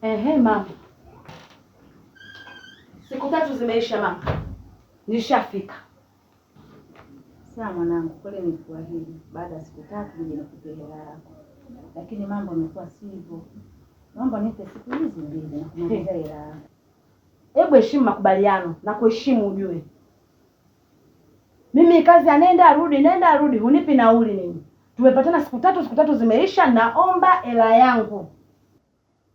Mama. Siku 3 zimeisha mama. Nishafika. Sawa mwanangu, kweli nikuahidi baada ya siku 3 nije nikupe hela yako. Lakini mambo yamekuwa sivyo. Naomba nipe siku hizi 2 na kumaliza hela yako. Hebu heshimu makubaliano na kuheshimu ujue. Mimi kazi ya nenda arudi, hunipi nauli nini? Tumepatana siku 3 zimeisha, naomba hela yangu.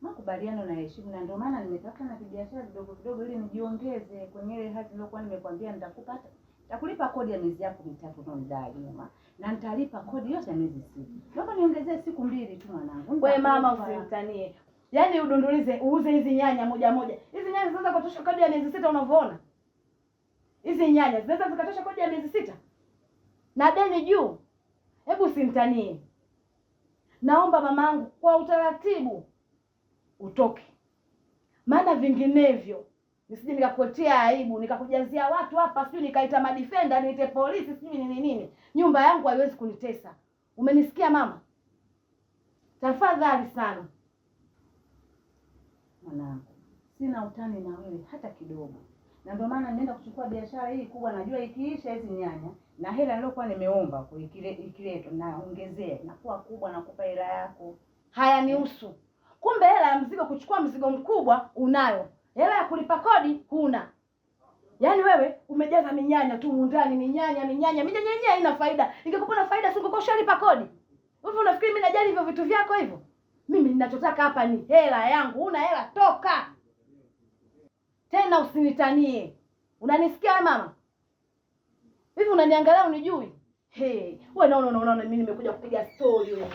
Makubaliano na heshima, na ndio maana nimetafuta na biashara kidogo kidogo ili nijiongeze kwenye ile hati nilikuwa nimekwambia nitakupata. Nitakulipa kodi ya miezi yako 3 unaodai nyuma. Na nitalipa kodi yote ya miezi 6. Naomba niongezee siku 2 tu mwanangu. Wewe mama usimtanie. Yaani udundulize uuze hizi nyanya moja moja. Hizi nyanya zinaweza kutosha kodi ya miezi 6 unavyoona? Hizi nyanya zinaweza zikatosha kodi ya miezi 6? Na deni juu. Hebu usimtanie. Naomba mamangu kwa utaratibu utoke. Maana vinginevyo nisije nikakuletea aibu, nikakujazia watu hapa, sijui nikaita madefender, niite polisi, sijui nini. Nyumba yangu haiwezi kunitesa. Umenisikia mama? Tafadhali sana. Mwanangu, sina utani na wewe hata kidogo. Na ndio maana nenda kuchukua biashara hii kubwa, najua ikiisha hizi nyanya na hela nilokuwa nimeomba kwa ikileto na ongezea na kuwa kubwa na kupa hela yako. Haya nihusu. Kumbe hela ya mzigo kuchukua mzigo mkubwa unayo. Hela ya kulipa kodi huna. Yaani wewe umejaza minyanya tu mundani, minyanya yenyewe haina faida. Ingekuwa na faida singekuwa ushalipa kodi. Wewe unafikiri mimi najali hivyo vitu vyako hivyo? Mimi ninachotaka hapa ni hela yangu. Una hela toka. Tena usinitanie. Unanisikia wewe mama? Hivi unaniangalia unijui? Wewe naona mimi nimekuja kupiga story wewe.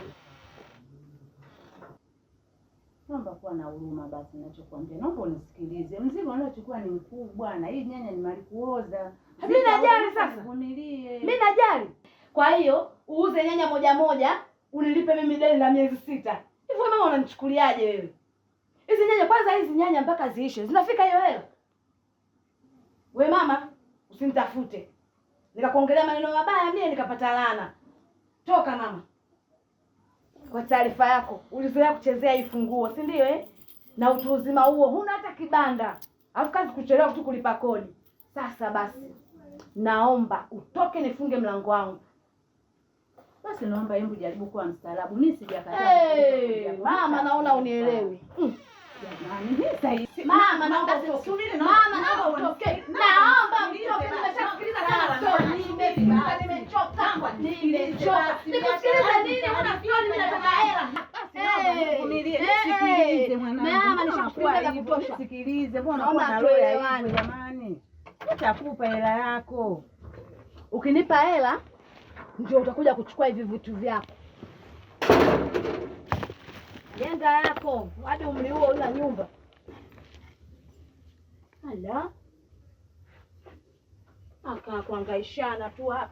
Naomba kuwa na huruma basi ninachokuambia. Naomba unisikilize. Mzigo unaochukua ni mkubwa na hii nyanya ni mali kuoza. Mimi najali sasa. Vumilie. Mimi najali. Kwa hiyo uuze nyanya moja moja, unilipe mimi deni la miezi 6. Hivi mama unanichukuliaje wewe? Hizi nyanya kwanza hizi nyanya mpaka ziishe. Zinafika hiyo hela. We mama, usinitafute. Nikakuongelea maneno mabaya mimi nikapata laana. Toka mama. Kwa taarifa yako, ulizoea kuchezea hii funguo, si ndio Na utu uzima huo huna hata kibanda. Alafu kazi kuchelewa tu kulipa kodi. Sasa basi, naomba utoke nifunge mlango wangu. Basi naomba hebu jaribu kuwa mstaarabu. Mimi sijakataa. Mama naona unielewi. Mama naomba usubiri. Mama naomba utoke. Naomba utoke. Nimeshasikiliza sana story. Nimechoka. Nikusikiliza nini? Unafikiri mimi nataka hela? Sikilize mwanangu. Mama nishakusikiliza kutosha. Sikilize. Mbona unakuwa na roho ya hivi jamani? Nitakupa hela yako. Ukinipa hela ndio utakuja kuchukua hivi vitu vyako. Jenga yako hadi umri huo una nyumba. Ala. Aka kuangaishana tu hapa.